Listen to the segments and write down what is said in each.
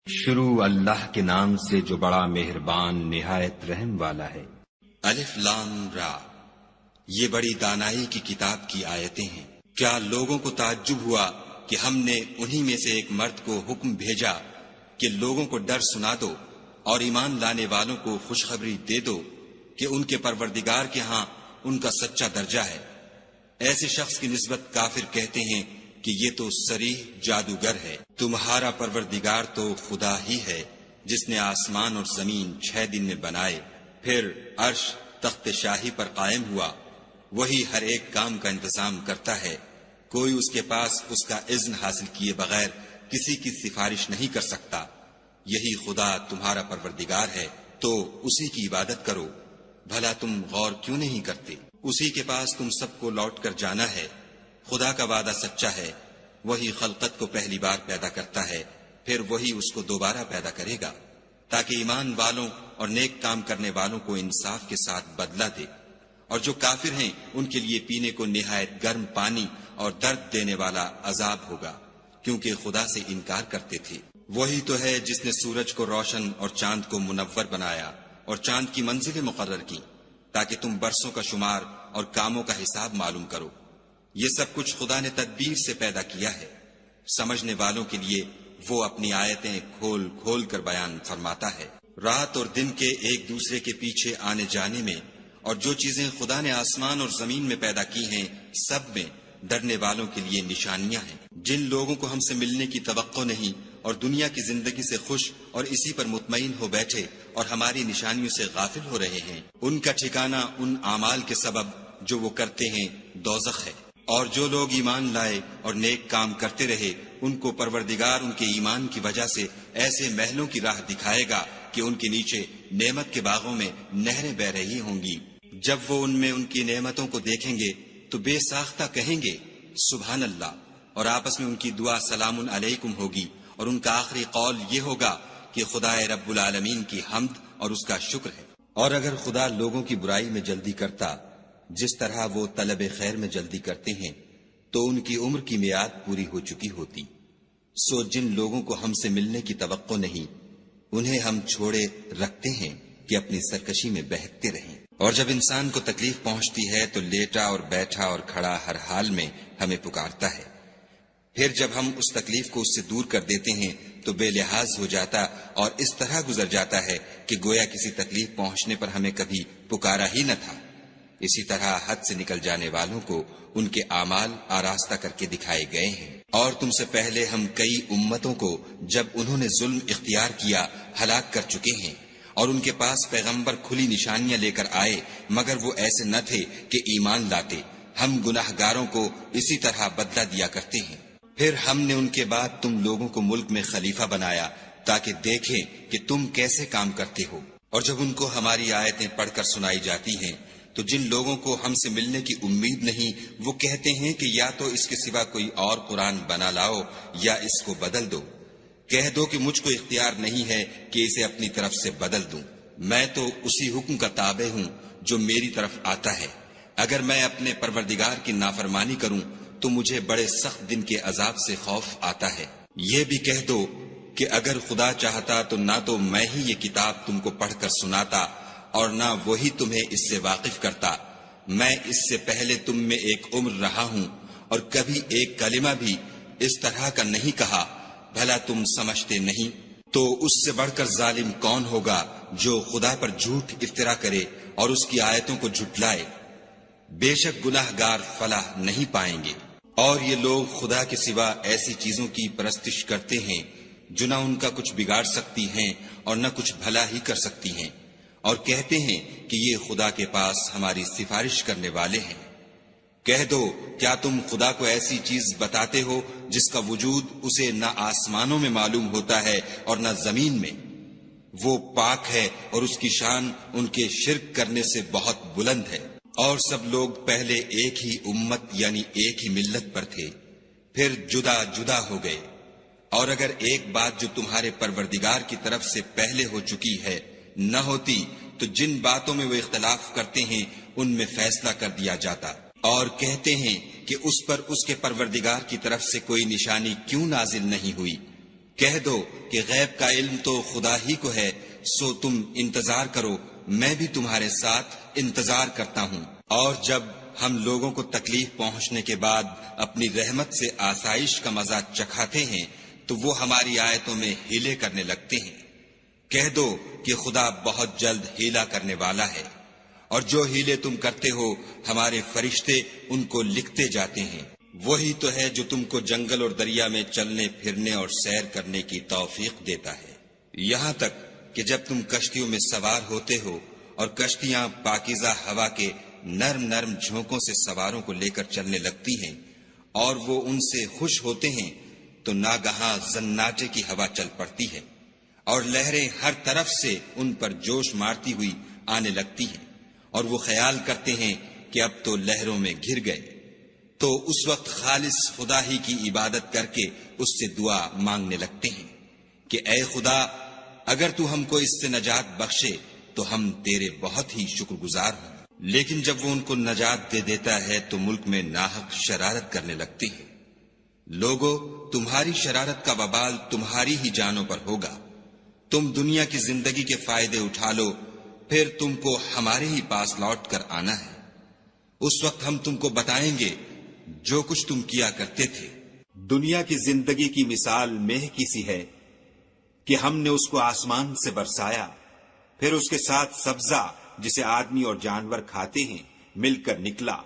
شروع اللہ کے نام سے جو بڑا مہربان نہایت رحم والا ہے۔ الف لام را، یہ بڑی دانائی کی کتاب کی آیتیں ہیں۔ کیا لوگوں کو تعجب ہوا کہ ہم نے انہی میں سے ایک مرد کو حکم بھیجا کہ لوگوں کو ڈر سنا دو اور ایمان لانے والوں کو خوشخبری دے دو کہ ان کے پروردگار کے ہاں ان کا سچا درجہ ہے۔ ایسے شخص کی نسبت کافر کہتے ہیں کہ یہ تو صریح جادوگر ہے۔ تمہارا پروردگار تو خدا ہی ہے جس نے آسمان اور زمین 6 دن میں بنائے، پھر عرش تخت شاہی پر قائم ہوا۔ وہی ہر ایک کام کا انتظام کرتا ہے، کوئی اس کے پاس اس کا اذن حاصل کیے بغیر کسی کی سفارش نہیں کر سکتا۔ یہی خدا تمہارا پروردگار ہے، تو اسی کی عبادت کرو۔ بھلا تم غور کیوں نہیں کرتے؟ اسی کے پاس تم سب کو لوٹ کر جانا ہے۔ خدا کا وعدہ سچا ہے، وہی خلقت کو پہلی بار پیدا کرتا ہے، پھر وہی اس کو دوبارہ پیدا کرے گا، تاکہ ایمان والوں اور نیک کام کرنے والوں کو انصاف کے ساتھ بدلہ دے۔ اور جو کافر ہیں ان کے لیے پینے کو نہایت گرم پانی اور درد دینے والا عذاب ہوگا، کیونکہ خدا سے انکار کرتے تھے۔ وہی تو ہے جس نے سورج کو روشن اور چاند کو منور بنایا اور چاند کی منزلیں مقرر کی تاکہ تم برسوں کا شمار اور کاموں کا حساب معلوم کرو۔ یہ سب کچھ خدا نے تدبیر سے پیدا کیا ہے۔ سمجھنے والوں کے لیے وہ اپنی آیتیں کھول کھول کر بیان فرماتا ہے۔ رات اور دن کے ایک دوسرے کے پیچھے آنے جانے میں اور جو چیزیں خدا نے آسمان اور زمین میں پیدا کی ہیں، سب میں ڈرنے والوں کے لیے نشانیاں ہیں۔ جن لوگوں کو ہم سے ملنے کی توقع نہیں اور دنیا کی زندگی سے خوش اور اسی پر مطمئن ہو بیٹھے اور ہماری نشانیوں سے غافل ہو رہے ہیں، ان کا ٹھکانہ ان اعمال کے سبب جو وہ کرتے ہیں دوزخ ہے۔ اور جو لوگ ایمان لائے اور نیک کام کرتے رہے، ان کو پروردگار ان کے ایمان کی وجہ سے ایسے محلوں کی راہ دکھائے گا کہ ان کے نیچے نعمت کے باغوں میں نہریں بہ رہی ہوں گی۔ جب وہ ان میں ان کی نعمتوں کو دیکھیں گے تو بے ساختہ کہیں گے سبحان اللہ، اور آپس میں ان کی دعا سلام علیکم ہوگی، اور ان کا آخری قول یہ ہوگا کہ خدا رب العالمین کی حمد اور اس کا شکر ہے۔ اور اگر خدا لوگوں کی برائی میں جلدی کرتا جس طرح وہ طلب خیر میں جلدی کرتے ہیں تو ان کی عمر کی میعاد پوری ہو چکی ہوتی۔ سو جن لوگوں کو ہم سے ملنے کی توقع نہیں، انہیں ہم چھوڑے رکھتے ہیں کہ اپنی سرکشی میں بہکتے رہیں۔ اور جب انسان کو تکلیف پہنچتی ہے تو لیٹا اور بیٹھا اور کھڑا ہر حال میں ہمیں پکارتا ہے۔ پھر جب ہم اس تکلیف کو اس سے دور کر دیتے ہیں تو بے لحاظ ہو جاتا اور اس طرح گزر جاتا ہے کہ گویا کسی تکلیف پہنچنے پر ہمیں کبھی پکارا ہی نہ تھا۔ اسی طرح حد سے نکل جانے والوں کو ان کے اعمال آراستہ کر کے دکھائے گئے ہیں۔ اور تم سے پہلے ہم کئی امتوں کو جب انہوں نے ظلم اختیار کیا ہلاک کر چکے ہیں، اور ان کے پاس پیغمبر کھلی نشانیاں لے کر آئے مگر وہ ایسے نہ تھے کہ ایمان لاتے۔ ہم گناہ گاروں کو اسی طرح بدلہ دیا کرتے ہیں۔ پھر ہم نے ان کے بعد تم لوگوں کو ملک میں خلیفہ بنایا تاکہ دیکھیں کہ تم کیسے کام کرتے ہو۔ اور جب ان کو ہماری آیتیں پڑھ کر سنائی جاتی ہیں تو جن لوگوں کو ہم سے ملنے کی امید نہیں، وہ کہتے ہیں کہ یا تو اس کے سوا کوئی اور قرآن بنا لاؤ یا اس کو بدل دو۔ کہہ دو کہ مجھ کو اختیار نہیں ہے کہ اسے اپنی طرف سے بدل دوں، میں تو اسی حکم کا تابع ہوں جو میری طرف آتا ہے۔ اگر میں اپنے پروردگار کی نافرمانی کروں تو مجھے بڑے سخت دن کے عذاب سے خوف آتا ہے۔ یہ بھی کہہ دو کہ اگر خدا چاہتا تو نہ تو میں ہی یہ کتاب تم کو پڑھ کر سناتا اور نہ وہی تمہیں اس سے واقف کرتا۔ میں اس سے پہلے تم میں ایک عمر رہا ہوں اور کبھی ایک کلمہ بھی اس طرح کا نہیں کہا، بھلا تم سمجھتے نہیں؟ تو اس سے بڑھ کر ظالم کون ہوگا جو خدا پر جھوٹ افطرا کرے اور اس کی آیتوں کو جھٹلائے؟ بے شک گناہ گار فلاح نہیں پائیں گے۔ اور یہ لوگ خدا کے سوا ایسی چیزوں کی پرستش کرتے ہیں جو نہ ان کا کچھ بگاڑ سکتی ہیں اور نہ کچھ بھلا ہی کر سکتی ہیں، اور کہتے ہیں کہ یہ خدا کے پاس ہماری سفارش کرنے والے ہیں۔ کہہ دو کیا تم خدا کو ایسی چیز بتاتے ہو جس کا وجود اسے نہ آسمانوں میں معلوم ہوتا ہے اور نہ زمین میں؟ وہ پاک ہے اور اس کی شان ان کے شرک کرنے سے بہت بلند ہے۔ اور سب لوگ پہلے ایک ہی امت یعنی ایک ہی ملت پر تھے، پھر جدا جدا ہو گئے۔ اور اگر ایک بات جو تمہارے پروردگار کی طرف سے پہلے ہو چکی ہے نہ ہوتی تو جن باتوں میں وہ اختلاف کرتے ہیں ان میں فیصلہ کر دیا جاتا۔ اور کہتے ہیں کہ اس پر اس کے پروردگار کی طرف سے کوئی نشانی کیوں نازل نہیں ہوئی؟ کہہ دو کہ غیب کا علم تو خدا ہی کو ہے، سو تم انتظار کرو، میں بھی تمہارے ساتھ انتظار کرتا ہوں۔ اور جب ہم لوگوں کو تکلیف پہنچنے کے بعد اپنی رحمت سے آسائش کا مزہ چکھاتے ہیں تو وہ ہماری آیتوں میں ہیلے کرنے لگتے ہیں۔ کہہ دو کہ خدا بہت جلد ہیلا کرنے والا ہے، اور جو ہیلے تم کرتے ہو ہمارے فرشتے ان کو لکھتے جاتے ہیں۔ وہی تو ہے جو تم کو جنگل اور دریا میں چلنے پھرنے اور سیر کرنے کی توفیق دیتا ہے، یہاں تک کہ جب تم کشتیوں میں سوار ہوتے ہو اور کشتیاں پاکیزہ ہوا کے نرم نرم جھونکوں سے سواروں کو لے کر چلنے لگتی ہیں اور وہ ان سے خوش ہوتے ہیں، تو ناگہاں زناٹے کی ہوا چل پڑتی ہے اور لہریں ہر طرف سے ان پر جوش مارتی ہوئی آنے لگتی ہیں، اور وہ خیال کرتے ہیں کہ اب تو لہروں میں گر گئے، تو اس وقت خالص خدا ہی کی عبادت کر کے اس سے دعا مانگنے لگتے ہیں کہ اے خدا، اگر تو ہم کو اس سے نجات بخشے تو ہم تیرے بہت ہی شکر گزار ہوں۔ لیکن جب وہ ان کو نجات دے دیتا ہے تو ملک میں ناحق شرارت کرنے لگتے ہیں۔ لوگو، تمہاری شرارت کا وبال تمہاری ہی جانوں پر ہوگا۔ تم دنیا کی زندگی کے فائدے اٹھا لو، پھر تم کو ہمارے ہی پاس لوٹ کر آنا ہے۔ اس وقت ہم تم کو بتائیں گے جو کچھ تم کیا کرتے تھے۔ دنیا کی زندگی کی مثال مہ کی سی ہے کہ ہم نے اس کو آسمان سے برسایا، پھر اس کے ساتھ سبزہ جسے آدمی اور جانور کھاتے ہیں مل کر نکلا،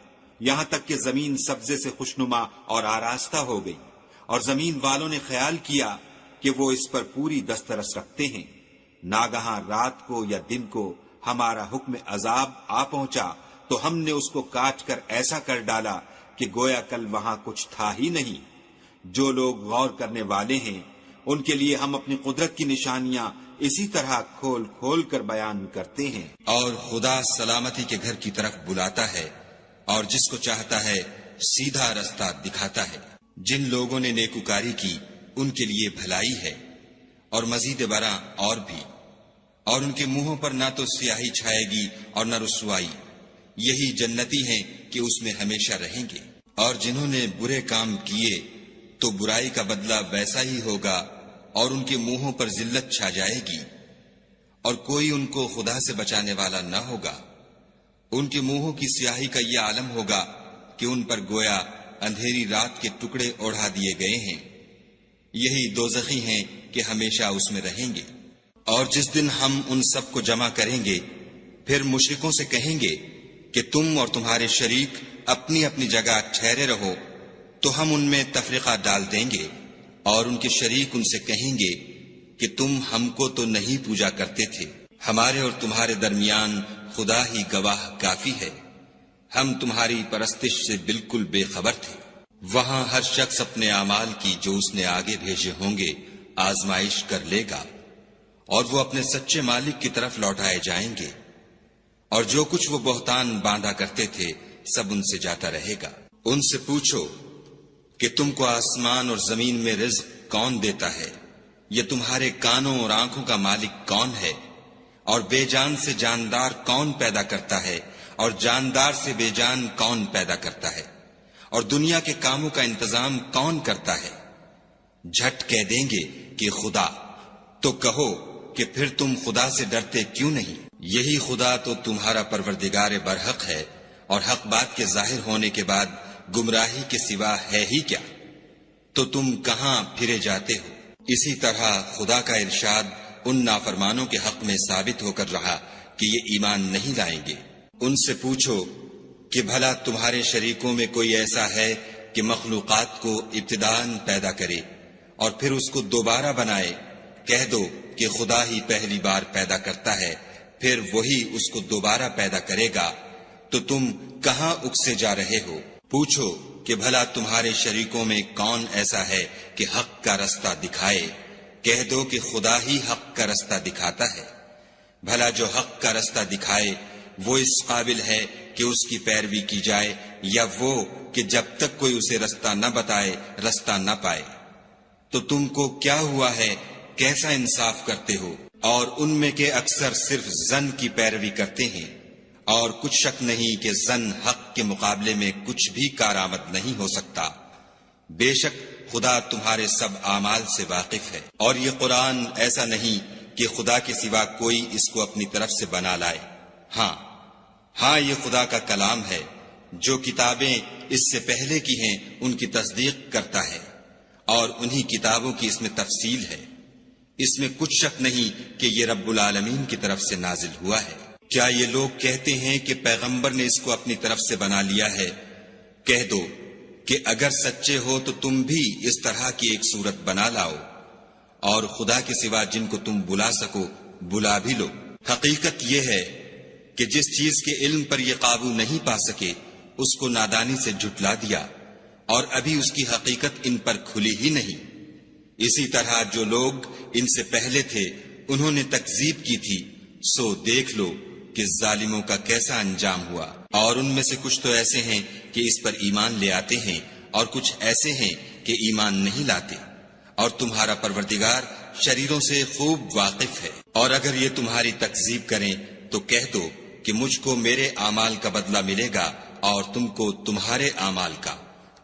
یہاں تک کہ زمین سبزے سے خوشنما اور آراستہ ہو گئی، اور زمین والوں نے خیال کیا کہ وہ اس پر پوری دسترس رکھتے ہیں۔ ناگہاں رات کو یا دن کو ہمارا حکم عذاب آ پہنچا تو ہم نے اس کو کاٹ کر ایسا کر ڈالا کہ گویا کل وہاں کچھ تھا ہی نہیں۔ جو لوگ غور کرنے والے ہیں ان کے لیے ہم اپنی قدرت کی نشانیاں اسی طرح کھول کھول کر بیان کرتے ہیں۔ اور خدا سلامتی کے گھر کی طرف بلاتا ہے اور جس کو چاہتا ہے سیدھا رستہ دکھاتا ہے۔ جن لوگوں نے نیکوکاری کی ان کے لیے بھلائی ہے، اور مزید برآں اور بھی، اور ان کے منہوں پر نہ تو سیاہی چھائے گی اور نہ رسوائی، یہی جنتی ہیں کہ اس میں ہمیشہ رہیں گے۔ اور جنہوں نے برے کام کیے تو برائی کا بدلہ ویسا ہی ہوگا، اور ان کے منہوں پر ذلت چھا جائے گی، اور کوئی ان کو خدا سے بچانے والا نہ ہوگا۔ ان کے منہوں کی سیاہی کا یہ عالم ہوگا کہ ان پر گویا اندھیری رات کے ٹکڑے اوڑھا دیے گئے ہیں، یہی دوزخی ہیں کہ ہمیشہ اس میں رہیں گے۔ اور جس دن ہم ان سب کو جمع کریں گے، پھر مشرکوں سے کہیں گے کہ تم اور تمہارے شریک اپنی اپنی جگہ ٹھہرے رہو، تو ہم ان میں تفرقہ ڈال دیں گے، اور ان کے شریک ان سے کہیں گے کہ تم ہم کو تو نہیں پوجا کرتے تھے، ہمارے اور تمہارے درمیان خدا ہی گواہ کافی ہے، ہم تمہاری پرستش سے بالکل بے خبر تھے۔ وہاں ہر شخص اپنے اعمال کی جو اس نے آگے بھیجے ہوں گے آزمائش کر لے گا، اور وہ اپنے سچے مالک کی طرف لوٹائے جائیں گے، اور جو کچھ وہ بہتان باندھا کرتے تھے سب ان سے جاتا رہے گا۔ ان سے پوچھو کہ تم کو آسمان اور زمین میں رزق کون دیتا ہے؟ یہ تمہارے کانوں اور آنکھوں کا مالک کون ہے؟ اور بے جان سے جاندار کون پیدا کرتا ہے؟ اور جاندار سے بے جان کون پیدا کرتا ہے؟ اور دنیا کے کاموں کا انتظام کون کرتا ہے؟ جھٹ کہہ دیں گے کہ خدا۔ تو کہو کہ پھر تم خدا سے ڈرتے کیوں نہیں؟ یہی خدا تو تمہارا پروردگار برحق ہے، اور حق بات کے ظاہر ہونے کے بعد گمراہی کے سوا ہے ہی کیا؟ تو تم کہاں پھرے جاتے ہو؟ اسی طرح خدا کا ارشاد ان نافرمانوں کے حق میں ثابت ہو کر رہا کہ یہ ایمان نہیں لائیں گے۔ ان سے پوچھو کہ بھلا تمہارے شریکوں میں کوئی ایسا ہے کہ مخلوقات کو ابتداءً پیدا کرے اور پھر اس کو دوبارہ بنائے؟ کہہ دو کہ خدا ہی پہلی بار پیدا کرتا ہے، پھر وہی اس کو دوبارہ پیدا کرے گا، تو تم کہاں اکسے جا رہے ہو؟ پوچھو کہ بھلا تمہارے شریکوں میں کون ایسا ہے کہ حق کا رستہ دکھائے؟ کہہ دو کہ خدا ہی حق کا رستہ دکھاتا ہے۔ بھلا جو حق کا رستہ دکھائے وہ اس قابل ہے کہ اس کی پیروی کی جائے، یا وہ کہ جب تک کوئی اسے رستہ نہ بتائے رستہ نہ پائے؟ تو تم کو کیا ہوا ہے، کیسا انصاف کرتے ہو؟ اور ان میں کے اکثر صرف ظن کی پیروی کرتے ہیں، اور کچھ شک نہیں کہ ظن حق کے مقابلے میں کچھ بھی کارآمد نہیں ہو سکتا۔ بے شک خدا تمہارے سب اعمال سے واقف ہے، اور یہ قرآن ایسا نہیں کہ خدا کے سوا کوئی اس کو اپنی طرف سے بنا لائے۔ ہاں یہ خدا کا کلام ہے، جو کتابیں اس سے پہلے کی ہیں ان کی تصدیق کرتا ہے، اور انہی کتابوں کی اس میں تفصیل ہے۔ اس میں کچھ شک نہیں کہ یہ رب العالمین کی طرف سے نازل ہوا ہے۔ کیا یہ لوگ کہتے ہیں کہ پیغمبر نے اس کو اپنی طرف سے بنا لیا ہے؟ کہہ دو کہ اگر سچے ہو تو تم بھی اس طرح کی ایک صورت بنا لاؤ، اور خدا کے سوا جن کو تم بلا سکو بلا بھی لو۔ حقیقت یہ ہے کہ جس چیز کے علم پر یہ قابو نہیں پا سکے اس کو نادانی سے جھٹلا دیا، اور ابھی اس کی حقیقت ان پر کھلی ہی نہیں۔ اسی طرح جو لوگ ان سے پہلے تھے انہوں نے تکذیب کی تھی، سو دیکھ لو کہ ظالموں کا کیسا انجام ہوا۔ اور ان میں سے کچھ تو ایسے ہیں کہ اس پر ایمان لے آتے ہیں، اور کچھ ایسے ہیں کہ ایمان نہیں لاتے، اور تمہارا پروردگار شریروں سے خوب واقف ہے۔ اور اگر یہ تمہاری تکذیب کریں تو کہہ دو کہ مجھ کو میرے اعمال کا بدلہ ملے گا اور تم کو تمہارے اعمال کا۔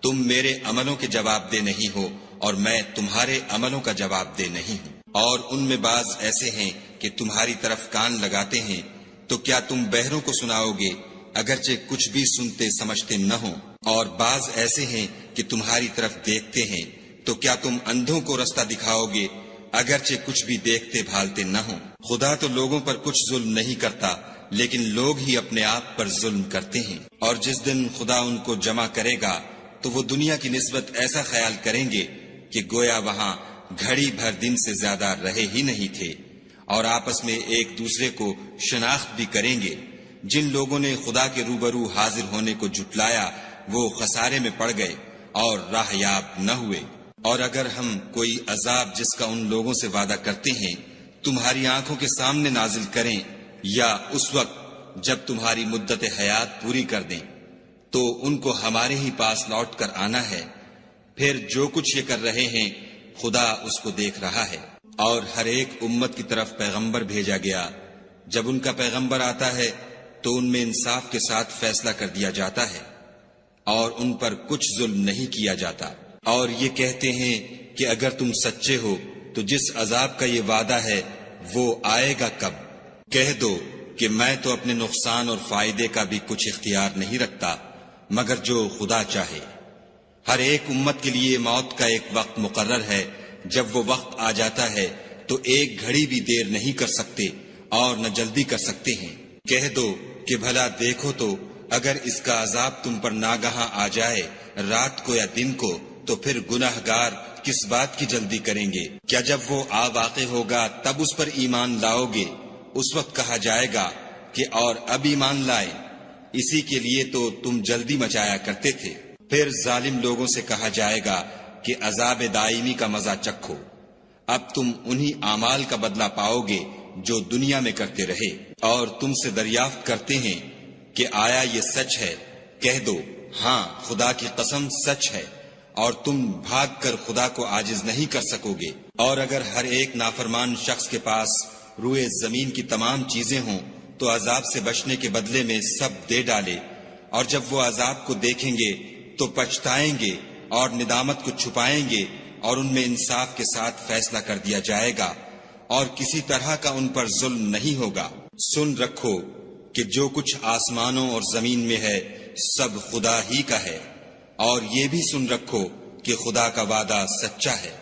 تم میرے عملوں کے جواب دہ نہیں ہو اور میں تمہارے عملوں کا جواب دہ نہیں ہوں۔ اور ان میں بعض ایسے ہیں کہ تمہاری طرف کان لگاتے ہیں، تو کیا تم بہروں کو سناؤ گے اگرچہ کچھ بھی سنتے سمجھتے نہ ہوں؟ اور بعض ایسے ہیں کہ تمہاری طرف دیکھتے ہیں، تو کیا تم اندھوں کو رستہ دکھاؤ گے اگرچہ کچھ بھی دیکھتے بھالتے نہ ہوں؟ خدا تو لوگوں پر کچھ ظلم نہیں کرتا، لیکن لوگ ہی اپنے آپ پر ظلم کرتے ہیں۔ اور جس دن خدا ان کو جمع کرے گا تو وہ دنیا کی نسبت ایسا خیال کریں گے کہ گویا وہاں گھڑی بھر دن سے زیادہ رہے ہی نہیں تھے، اور آپس میں ایک دوسرے کو شناخت بھی کریں گے۔ جن لوگوں نے خدا کے روبرو حاضر ہونے کو جھٹلایا وہ خسارے میں پڑ گئے اور راہ یاب نہ ہوئے۔ اور اگر ہم کوئی عذاب جس کا ان لوگوں سے وعدہ کرتے ہیں تمہاری آنکھوں کے سامنے نازل کریں، یا اس وقت جب تمہاری مدت حیات پوری کر دیں، تو ان کو ہمارے ہی پاس لوٹ کر آنا ہے۔ پھر جو کچھ یہ کر رہے ہیں خدا اس کو دیکھ رہا ہے۔ اور ہر ایک امت کی طرف پیغمبر بھیجا گیا، جب ان کا پیغمبر آتا ہے تو ان میں انصاف کے ساتھ فیصلہ کر دیا جاتا ہے، اور ان پر کچھ ظلم نہیں کیا جاتا۔ اور یہ کہتے ہیں کہ اگر تم سچے ہو تو جس عذاب کا یہ وعدہ ہے وہ آئے گا کب؟ کہہ دو کہ میں تو اپنے نقصان اور فائدے کا بھی کچھ اختیار نہیں رکھتا مگر جو خدا چاہے۔ ہر ایک امت کے لیے موت کا ایک وقت مقرر ہے، جب وہ وقت آ جاتا ہے تو ایک گھڑی بھی دیر نہیں کر سکتے اور نہ جلدی کر سکتے ہیں۔ کہہ دو کہ بھلا دیکھو تو اگر اس کا عذاب تم پر ناگہاں آ جائے رات کو یا دن کو، تو پھر گناہ گار کس بات کی جلدی کریں گے؟ کیا جب وہ آ واقع ہوگا تب اس پر ایمان لاؤ گے؟ اس وقت کہا جائے گا کہ اور اب ایمان لائے، اسی کے لیے تو تم جلدی مچایا کرتے تھے۔ پھر ظالم لوگوں سے کہا جائے گا کہ عذاب دائمی کا مزہ چکھو، اب تم انہی اعمال کا بدلہ پاؤ گے جو دنیا میں کرتے رہے۔ اور تم سے دریافت کرتے ہیں کہ آیا یہ سچ ہے؟ کہہ دو ہاں خدا کی قسم سچ ہے، اور تم بھاگ کر خدا کو عاجز نہیں کر سکو گے۔ اور اگر ہر ایک نافرمان شخص کے پاس روئے زمین کی تمام چیزیں ہوں تو عذاب سے بچنے کے بدلے میں سب دے ڈالے، اور جب وہ عذاب کو دیکھیں گے تو پچھتائیں گے اور ندامت کو چھپائیں گے، اور ان میں انصاف کے ساتھ فیصلہ کر دیا جائے گا، اور کسی طرح کا ان پر ظلم نہیں ہوگا۔ سن رکھو کہ جو کچھ آسمانوں اور زمین میں ہے سب خدا ہی کا ہے، اور یہ بھی سن رکھو کہ خدا کا وعدہ سچا ہے،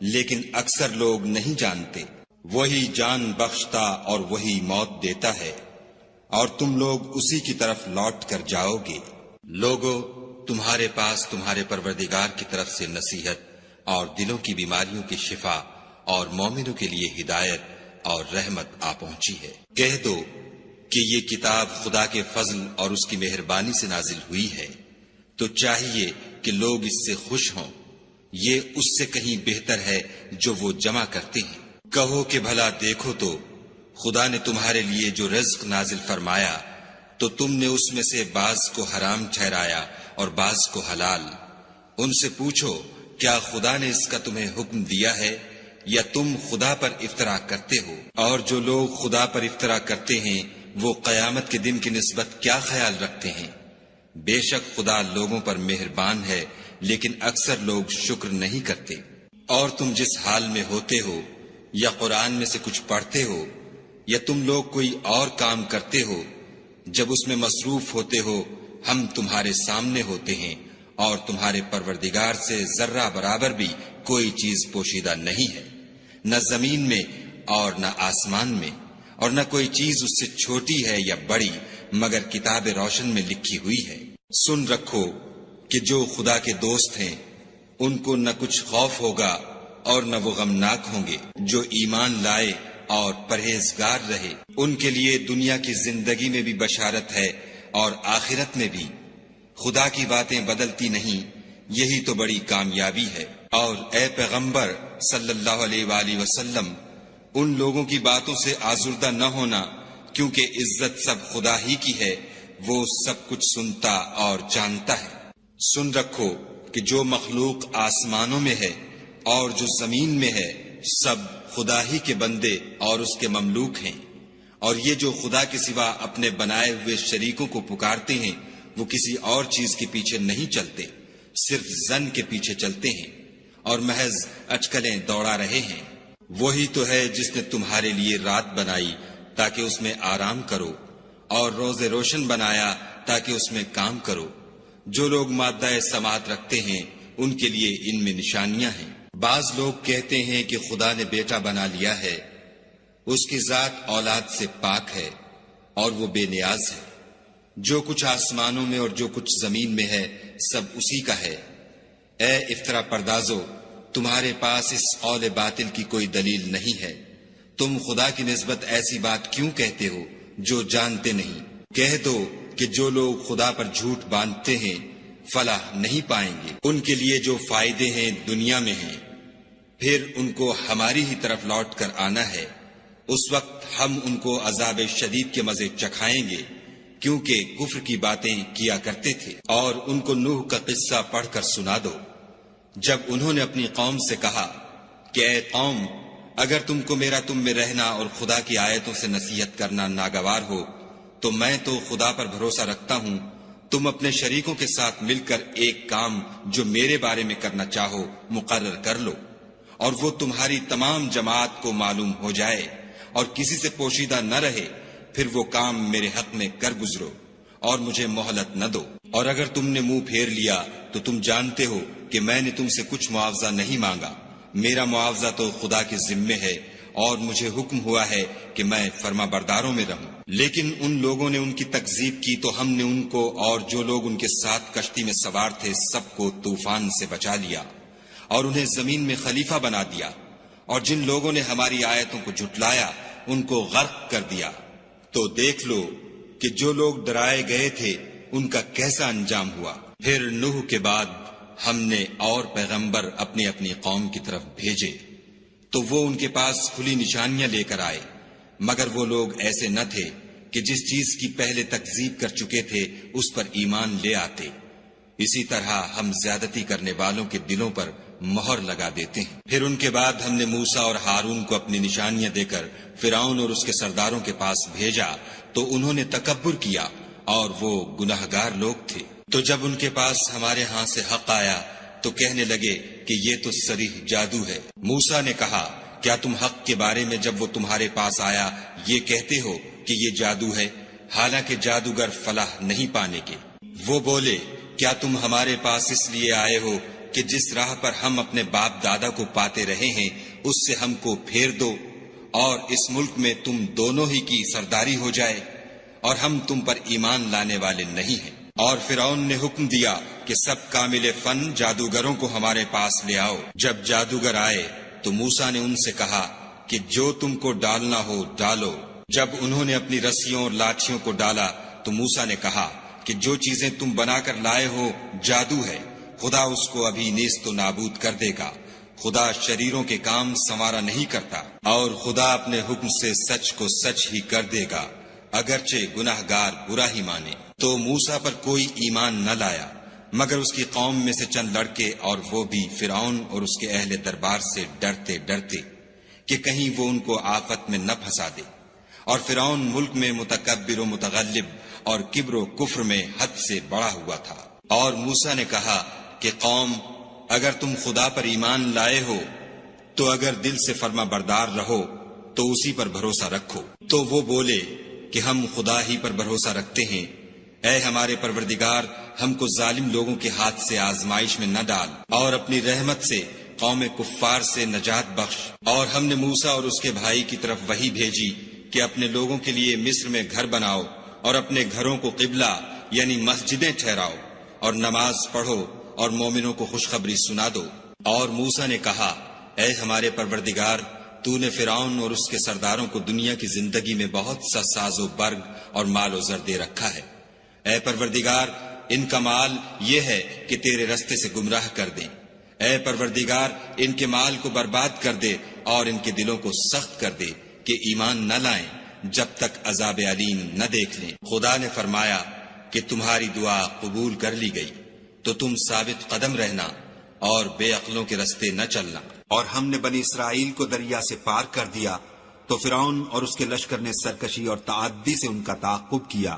لیکن اکثر لوگ نہیں جانتے۔ وہی جان بخشتا اور وہی موت دیتا ہے، اور تم لوگ اسی کی طرف لوٹ کر جاؤ گے۔ لوگو تمہارے پاس تمہارے پروردگار کی طرف سے نصیحت اور دلوں کی بیماریوں کی شفا اور مومنوں کے لیے ہدایت اور رحمت آ پہنچی ہے۔ کہہ دو کہ یہ کتاب خدا کے فضل اور اس کی مہربانی سے نازل ہوئی ہے، تو چاہیے کہ لوگ اس سے خوش ہوں، یہ اس سے کہیں بہتر ہے جو وہ جمع کرتے ہیں۔ کہو کہ بھلا دیکھو تو خدا نے تمہارے لیے جو رزق نازل فرمایا تو تم نے اس میں سے بعض کو حرام ٹھہرایا اور بعض کو حلال۔ ان سے پوچھو کیا خدا نے اس کا تمہیں حکم دیا ہے یا تم خدا پر افطرا کرتے ہو؟ اور جو لوگ خدا پر افطرا کرتے ہیں وہ قیامت کے دن کی نسبت کیا خیال رکھتے ہیں؟ بے شک خدا لوگوں پر مہربان ہے لیکن اکثر لوگ شکر نہیں کرتے۔ اور تم جس حال میں ہوتے ہو، یا قرآن میں سے کچھ پڑھتے ہو، یا تم لوگ کوئی اور کام کرتے ہو، جب اس میں مصروف ہوتے ہو ہم تمہارے سامنے ہوتے ہیں، اور تمہارے پروردگار سے ذرہ برابر بھی کوئی چیز پوشیدہ نہیں ہے، نہ زمین میں اور نہ آسمان میں، اور نہ کوئی چیز اس سے چھوٹی ہے یا بڑی مگر کتاب روشن میں لکھی ہوئی ہے۔ سن رکھو کہ جو خدا کے دوست ہیں ان کو نہ کچھ خوف ہوگا اور نہ وہ غمناک ہوں گے۔ جو ایمان لائے اور پرہیزگار رہے ان کے لیے دنیا کی زندگی میں بھی بشارت ہے اور آخرت میں بھی۔ خدا کی باتیں بدلتی نہیں، یہی تو بڑی کامیابی ہے۔ اور اے پیغمبر صلی اللہ علیہ وآلہ وسلم، ان لوگوں کی باتوں سے آزردہ نہ ہونا، کیونکہ عزت سب خدا ہی کی ہے، وہ سب کچھ سنتا اور جانتا ہے۔ سن رکھو کہ جو مخلوق آسمانوں میں ہے اور جو زمین میں ہے سب خدا ہی کے بندے اور اس کے مملوک ہیں، اور یہ جو خدا کے سوا اپنے بنائے ہوئے شریکوں کو پکارتے ہیں وہ کسی اور چیز کے پیچھے نہیں چلتے، صرف ظن کے پیچھے چلتے ہیں اور محض اٹکلیں دوڑا رہے ہیں۔ وہی تو ہے جس نے تمہارے لیے رات بنائی تاکہ اس میں آرام کرو، اور روز روشن بنایا تاکہ اس میں کام کرو۔ جو لوگ مادہ سماعت رکھتے ہیں ان کے لیے ان میں نشانیاں ہیں۔ بعض لوگ کہتے ہیں کہ خدا نے بیٹا بنا لیا ہے، اس کی ذات اولاد سے پاک ہے اور وہ بے نیاز ہے۔ جو کچھ آسمانوں میں اور جو کچھ زمین میں ہے سب اسی کا ہے۔ اے افطرا پردازو، تمہارے پاس اس قول باطل کی کوئی دلیل نہیں ہے، تم خدا کی نسبت ایسی بات کیوں کہتے ہو جو جانتے نہیں؟ کہہ دو کہ جو لوگ خدا پر جھوٹ باندھتے ہیں فلاح نہیں پائیں گے۔ ان کے لیے جو فائدے ہیں دنیا میں ہیں، پھر ان کو ہماری ہی طرف لوٹ کر آنا ہے۔ اس وقت ہم ان کو عذاب شدید کے مزے چکھائیں گے، کیونکہ کفر کی باتیں کیا کرتے تھے۔ اور ان کو نوح کا قصہ پڑھ کر سنا دو، جب انہوں نے اپنی قوم سے کہا کہ اے قوم، اگر تم کو میرا تم میں رہنا اور خدا کی آیتوں سے نصیحت کرنا ناگوار ہو تو میں تو خدا پر بھروسہ رکھتا ہوں، تم اپنے شریکوں کے ساتھ مل کر ایک کام جو میرے بارے میں کرنا چاہو مقرر کر لو، اور وہ تمہاری تمام جماعت کو معلوم ہو جائے اور کسی سے پوشیدہ نہ رہے، پھر وہ کام میرے حق میں کر گزرو اور مجھے مہلت نہ دو۔ اور اگر تم نے منہ پھیر لیا تو تم جانتے ہو کہ میں نے تم سے کچھ معاوضہ نہیں مانگا، میرا معاوضہ تو خدا کے ذمے ہے، اور مجھے حکم ہوا ہے کہ میں فرما برداروں میں رہوں۔ لیکن ان لوگوں نے ان کی تکذیب کی تو ہم نے ان کو اور جو لوگ ان کے ساتھ کشتی میں سوار تھے سب کو طوفان سے بچا لیا اور انہیں زمین میں خلیفہ بنا دیا، اور جن لوگوں نے ہماری آیتوں کو جھٹلایا ان کو غرق کر دیا۔ تو دیکھ لو کہ جو لوگ ڈرائے گئے تھے ان کا کیسا انجام ہوا۔ پھر نوح کے بعد ہم نے اور پیغمبر اپنی اپنی قوم کی طرف بھیجے تو وہ ان کے پاس کھلی نشانیاں لے کر آئے، مگر وہ لوگ ایسے نہ تھے کہ جس چیز کی پہلے تکذیب کر چکے تھے اس پر ایمان لے آتے۔ اسی طرح ہم زیادتی کرنے والوں کے دلوں پر مہر لگا دیتے ہیں۔ پھر ان کے بعد ہم نے موسیٰ اور ہارون کو اپنی نشانیاں دے کر فرعون اور اس کے سرداروں کے پاس بھیجا تو انہوں نے تکبر کیا اور وہ گناہگار لوگ تھے۔ تو جب ان کے پاس ہمارے ہاں سے حق آیا تو کہنے لگے کہ یہ تو صریح جادو ہے۔ موسیٰ نے کہا کیا تم حق کے بارے میں جب وہ تمہارے پاس آیا یہ کہتے ہو کہ یہ جادو ہے، حالانکہ جادوگر فلاح نہیں پانے کے؟ وہ بولے کیا تم ہمارے پاس اس لیے آئے ہو کہ جس راہ پر ہم اپنے باپ دادا کو پاتے رہے ہیں اس سے ہم کو پھیر دو اور اس ملک میں تم دونوں ہی کی سرداری ہو جائے، اور ہم تم پر ایمان لانے والے نہیں ہیں۔ اور فرعون نے حکم دیا کہ سب کامل فن جادوگروں کو ہمارے پاس لے آؤ۔ جب جادوگر آئے تو موسیٰ نے ان سے کہا کہ جو تم کو ڈالنا ہو ڈالو۔ جب انہوں نے اپنی رسیوں اور لاٹھیوں کو ڈالا تو موسیٰ نے کہا کہ جو چیزیں تم بنا کر لائے ہو جادو ہے، خدا اس کو ابھی نیست و نابود کر دے گا۔ خدا شریروں کے کام سنوارا نہیں کرتا، اور خدا اپنے حکم سے سچ کو سچ ہی کر دے گا، اگرچہ گناہگار برا ہی مانے۔ تو موسیٰ پر کوئی ایمان نہ لایا مگر اس کی قوم میں سے چند لڑکے، اور وہ بھی فرعون اور اس کے اہل دربار سے ڈرتے ڈرتے کہ کہیں وہ ان کو آفت میں نہ پھنسا دے۔ اور فرعون ملک میں متکبر و متغلب اور کبر و کفر میں حد سے بڑا ہوا تھا۔ اور موسیٰ نے کہا کہ قوم اگر تم خدا پر ایمان لائے ہو تو اگر دل سے فرما بردار رہو تو اسی پر بھروسہ رکھو۔ تو وہ بولے کہ ہم خدا ہی پر بھروسہ رکھتے ہیں۔ اے ہمارے پروردگار، ہم کو ظالم لوگوں کے ہاتھ سے آزمائش میں نہ ڈال اور اپنی رحمت سے قوم کفار سے نجات بخش۔ اور ہم نے موسیٰ اور اس کے بھائی کی طرف وحی بھیجی کہ اپنے لوگوں کے لیے مصر میں گھر بناؤ اور اپنے گھروں کو قبلہ یعنی مسجدیں ٹھہراؤ اور نماز پڑھو اور مومنوں کو خوشخبری سنا دو۔ اور موسیٰ نے کہا، اے ہمارے پروردگار، تو نے فرعون اور اس کے سرداروں کو دنیا کی زندگی میں بہت سا ساز و برگ اور مال و زر دے رکھا ہے۔ اے پروردگار، ان کا مال یہ ہے کہ تیرے رستے سے گمراہ کر دیں۔ اے پروردگار، ان کے مال کو برباد کر دے اور ان کے دلوں کو سخت کر دے کہ ایمان نہ لائیں جب تک عذاب علیم نہ دیکھ لیں۔ خدا نے فرمایا کہ تمہاری دعا قبول کر لی گئی، تو تم ثابت قدم رہنا اور بے عقلوں کے رستے نہ چلنا۔ اور ہم نے بنی اسرائیل کو دریا سے پار کر دیا تو فرعون اور اس کے لشکر نے سرکشی اور تعدی سے ان کا تعاقب کیا،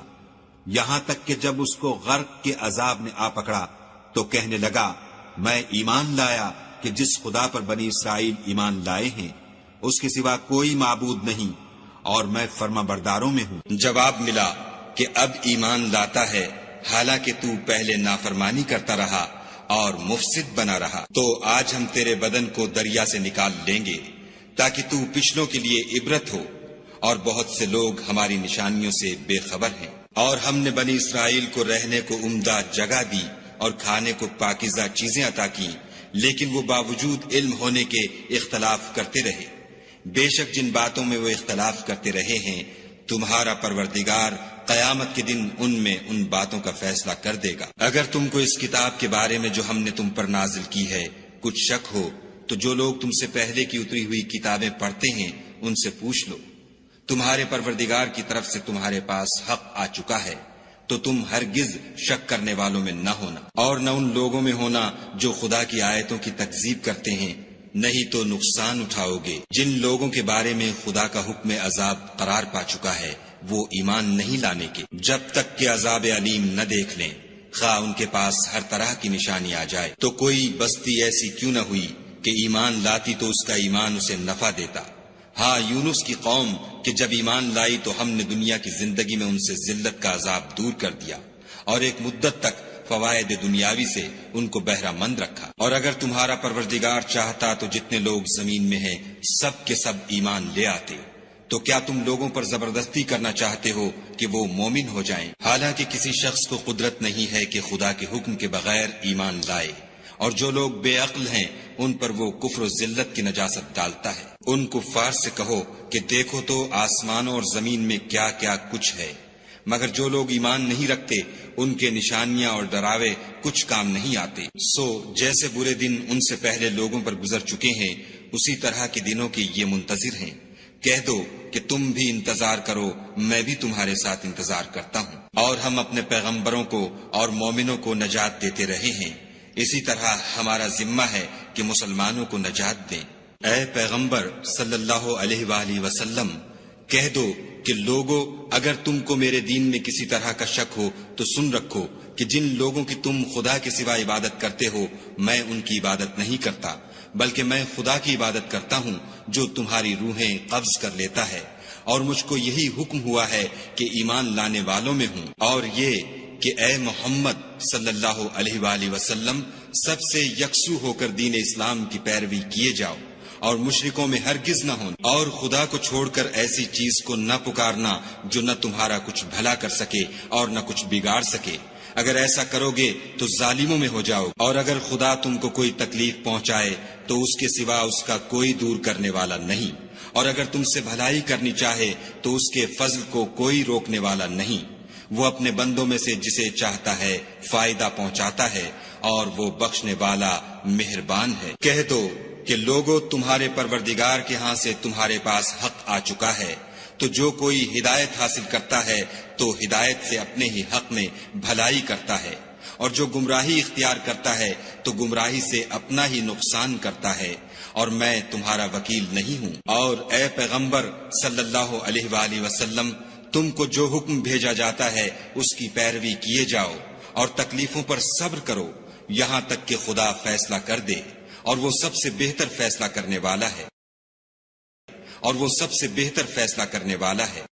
یہاں تک کہ جب اس کو غرق کے عذاب نے آ پکڑا تو کہنے لگا، میں ایمان لایا کہ جس خدا پر بنی اسرائیل ایمان لائے ہیں اس کے سوا کوئی معبود نہیں، اور میں فرما برداروں میں ہوں۔ جواب ملا کہ اب ایمان لاتا ہے حالانکہ تو پہلے نافرمانی کرتا رہا اور مفسد بنا رہا، تو آج ہم تیرے بدن کو دریا سے نکال لیں گے تاکہ تو پچھلوں کے لیے عبرت ہو، اور بہت سے لوگ ہماری نشانیوں سے بے خبر ہیں۔ اور ہم نے بنی اسرائیل کو رہنے کو عمدہ جگہ دی اور کھانے کو پاکیزہ چیزیں عطا کی، لیکن وہ باوجود علم ہونے کے اختلاف کرتے رہے۔ بے شک جن باتوں میں وہ اختلاف کرتے رہے ہیں تمہارا پروردگار قیامت کے دن ان میں ان باتوں کا فیصلہ کر دے گا۔ اگر تم کو اس کتاب کے بارے میں جو ہم نے تم پر نازل کی ہے کچھ شک ہو تو جو لوگ تم سے پہلے کی اتری ہوئی کتابیں پڑھتے ہیں ان سے پوچھ لو، تمہارے پروردگار کی طرف سے تمہارے پاس حق آ چکا ہے، تو تم ہرگز شک کرنے والوں میں نہ ہونا، اور نہ ان لوگوں میں ہونا جو خدا کی آیتوں کی تکذیب کرتے ہیں، نہیں تو نقصان اٹھاؤ گے۔ جن لوگوں کے بارے میں خدا کا حکم عذاب قرار پا چکا ہے وہ ایمان نہیں لانے کے جب تک کہ عذاب علیم نہ دیکھ لیں، خواہ ان کے پاس ہر طرح کی نشانی آ جائے۔ تو کوئی بستی ایسی کیوں نہ ہوئی کہ ایمان لاتی تو اس کا ایمان اسے نفع دیتا۔ ہاں، یونس کی قوم کہ جب ایمان لائی تو ہم نے دنیا کی زندگی میں ان سے ذلت کا عذاب دور کر دیا اور ایک مدت تک فوائد دنیاوی سے ان کو بہرہ مند رکھا۔ اور اگر تمہارا پروردگار چاہتا تو جتنے لوگ زمین میں ہیں سب کے سب ایمان لے آتے، تو کیا تم لوگوں پر زبردستی کرنا چاہتے ہو کہ وہ مومن ہو جائیں؟ حالانکہ کسی شخص کو قدرت نہیں ہے کہ خدا کے حکم کے بغیر ایمان لائے، اور جو لوگ بے عقل ہیں ان پر وہ کفر و ذلت کی نجاست ڈالتا ہے۔ ان کفار سے کہو کہ دیکھو تو آسمانوں اور زمین میں کیا کیا کچھ ہے، مگر جو لوگ ایمان نہیں رکھتے ان کے نشانیاں اور ڈراوے کچھ کام نہیں آتے۔ سو جیسے برے دن ان سے پہلے لوگوں پر گزر چکے ہیں اسی طرح کے دنوں کے یہ منتظر ہیں۔ کہہ دو کہ تم بھی انتظار کرو، میں بھی تمہارے ساتھ انتظار کرتا ہوں۔ اور ہم اپنے پیغمبروں کو اور مومنوں کو نجات دیتے رہے ہیں، اسی طرح ہمارا ذمہ ہے کہ مسلمانوں کو نجات دیں۔ اے پیغمبر صلی اللہ علیہ وآلہ وسلم، کہہ دو کہ لوگوں، اگر تم کو میرے دین میں کسی طرح کا شک ہو تو سن رکھو کہ جن لوگوں کی تم خدا کے سوا عبادت کرتے ہو میں ان کی عبادت نہیں کرتا، بلکہ میں خدا کی عبادت کرتا ہوں جو تمہاری روحیں قبض کر لیتا ہے، اور مجھ کو یہی حکم ہوا ہے کہ ایمان لانے والوں میں ہوں، اور یہ کہ اے محمد صلی اللہ علیہ وآلہ وسلم سب سے یکسو ہو کر دین اسلام کی پیروی کیے جاؤ اور مشرکوں میں ہرگز نہ ہونا، اور خدا کو چھوڑ کر ایسی چیز کو نہ پکارنا جو نہ تمہارا کچھ بھلا کر سکے اور نہ کچھ بگاڑ سکے۔ اگر ایسا کرو گے تو ظالموں میں ہو جاؤ، اور اگر خدا تم کو کوئی تکلیف پہنچائے تو اس کے سوا اس کا کوئی دور کرنے والا نہیں، اور اگر تم سے بھلائی کرنی چاہے تو اس کے فضل کو کوئی روکنے والا نہیں۔ وہ اپنے بندوں میں سے جسے چاہتا ہے فائدہ پہنچاتا ہے، اور وہ بخشنے والا مہربان ہے۔ کہہ دو کہ لوگوں، تمہارے پروردگار کے ہاں سے تمہارے پاس حق آ چکا ہے، تو جو کوئی ہدایت حاصل کرتا ہے تو ہدایت سے اپنے ہی حق میں بھلائی کرتا ہے، اور جو گمراہی اختیار کرتا ہے تو گمراہی سے اپنا ہی نقصان کرتا ہے، اور میں تمہارا وکیل نہیں ہوں۔ اور اے پیغمبر صلی اللہ علیہ وآلہ وسلم، تم کو جو حکم بھیجا جاتا ہے اس کی پیروی کیے جاؤ اور تکلیفوں پر صبر کرو، یہاں تک کہ خدا فیصلہ کر دے، اور وہ سب سے بہتر فیصلہ کرنے والا ہے، اور وہ سب سے بہتر فیصلہ کرنے والا ہے۔